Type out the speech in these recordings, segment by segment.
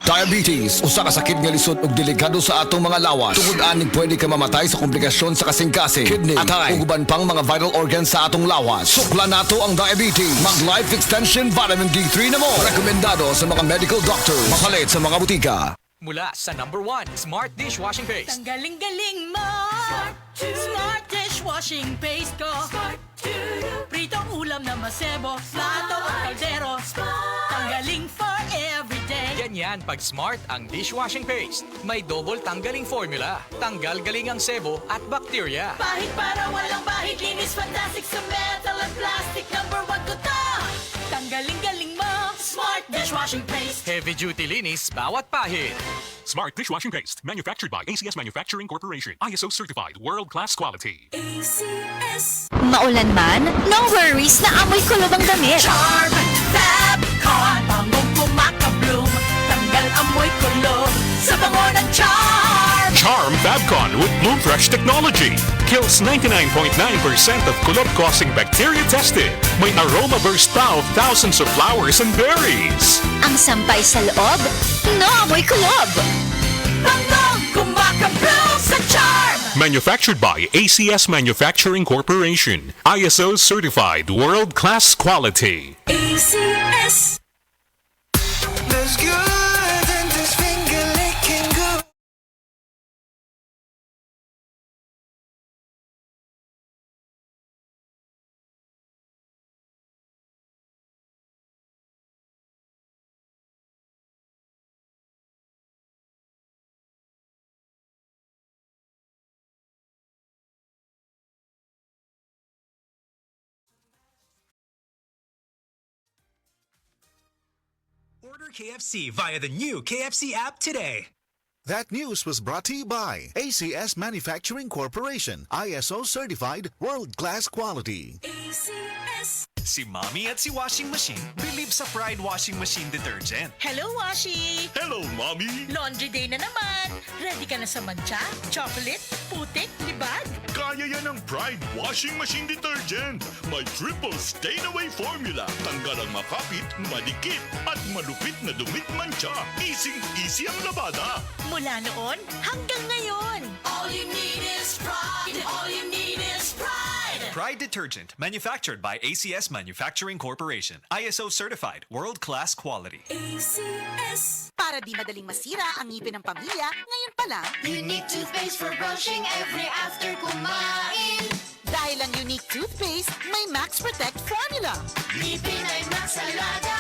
Diabetes, usa ka sakit nga lisod ug delikado sa atong mga lawas. Tungod aning pwede ka mamatay sa komplikasyon sa kasing-kasing, kidney, atay, ug uban pang mga vital organs sa atong lawas. Sukla nato ang diabetes. Mag Life Extension Vitamin D3 na mo. Rekomendado sa mga medical doctor. Mapalit sa mga butika. Mula sa #1 Smart Dishwashing Paste. Tanggaling-galing mo. Smart dishwashing paste ko. Pritong ulam na masebo. Plato at kaldero. Tanggaling for everyday. Ganyan pag Smart ang dishwashing paste. May double tanggaling formula. Tanggal galing ang sebo at bakterya. Bahid para walang bahid. Linis fantastic sa metal at plastic. #1 ko to. Tanggaling-galing mo. Smart dishwashing paste. Heavy duty linis bawat pahid. Smart Dishwashing Paste, manufactured by ACS Manufacturing Corporation. ISO certified, world-class quality. ACS. Maulan man, no worries na amoy kulob ang damit. Charm Fabcon. Bangong kumakabloom. Tanggal amoy kulo. Sa bango ng Charm. Charm Fabcon with Bloom Fresh technology. Kills 99.9% of kulot-causing bacteria tested. May aroma burst pa of thousands of flowers and berries. Ang sampay sa loob, no amoy kulob. Bangong kumakabloom sa Charm. Manufactured by ACS Manufacturing Corporation. ISO certified, world-class quality. ACS. There's good in this finger licking good. Order KFC via the new KFC app today. That news was brought to you by ACS Manufacturing Corporation, ISO certified, world-class quality. ACS. Si Mommy at si Washing Machine believe sa Pride Washing Machine Detergent. Hello, Washi! Hello, Mommy! Laundry day na naman! Ready ka na sa mancha, chocolate, putik, libag? Kaya yan ang Pride Washing Machine Detergent. May triple stain-away formula. Tanggal ang makapit, madikit, at malupit na dumit mancha. Easy ang labada. Mula noon hanggang ngayon. All you need is pride. All you need is pride. Pride Detergent, manufactured by ACS Manufacturing Corporation. ISO certified, world-class quality. ACS. Para di madaling masira ang ngipin ng pamilya, ngayon pa lang, Unique toothpaste for brushing every after kumain. dahil ang unique toothpaste, may Max Protect formula. Ngipin ay Max Alaga.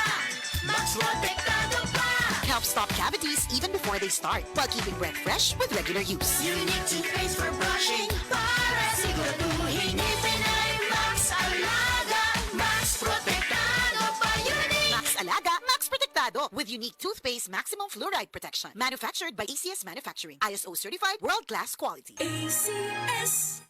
Max Protektado pa. Helps stop cavities even before they start, while keeping breath fresh with regular use. Unique toothpaste for brushing. Para siguraduhin ngipin ay Max Alaga. Max Protektado pa. Unique. Max Alaga, Max Protectado with unique toothpaste maximum fluoride protection. Manufactured by ACS Manufacturing. ISO certified, world-class quality. ACS.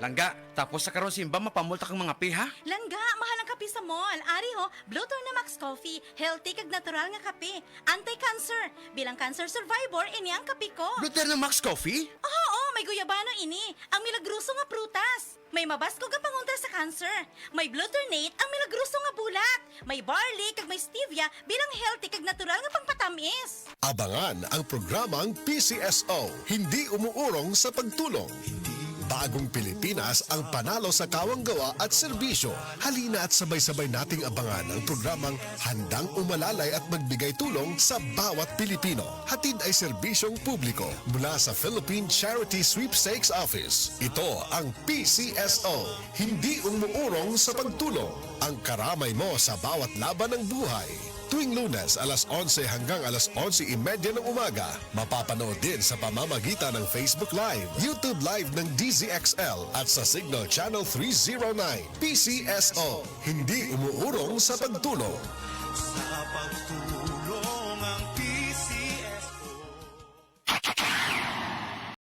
Langga, tapos sa karon simba mapamulta kang mga piha? Langga, mahal ang kape sa mall. Ari ho, Blue Turn na Max Coffee. Healthy kag natural nga kape. Anti-cancer. Bilang cancer survivor, ini ang kape ko. Bluter na Max Coffee? Oo, may guyabano ini. Ang milagruso nga prutas. May mabasko nga pangontra sa cancer. May Bluternate, ang milagruso nga bulak. May barley kag may stevia bilang healthy kag natural nga pangpatamis. Abangan ang programang PCSO, hindi umuurong sa pagtulong. Bagong Pilipinas ang panalo sa kawanggawa at serbisyo. Halina at sabay-sabay nating abangan ang programang handang umalalay at magbigay tulong sa bawat Pilipino. Hatid ay serbisyong publiko mula sa Philippine Charity Sweepstakes Office. Ito ang PCSO, hindi umuurong sa pagtulong. Ang karamay mo sa bawat laban ng buhay. Tuwing Lunes, alas 11 hanggang alas 11:30 ng umaga. Mapapanood din sa pamamagitan ng Facebook Live, YouTube Live ng DZXL at sa Signal Channel 309. PCSO, hindi umuurong sa pagtulong. Sa pagtulong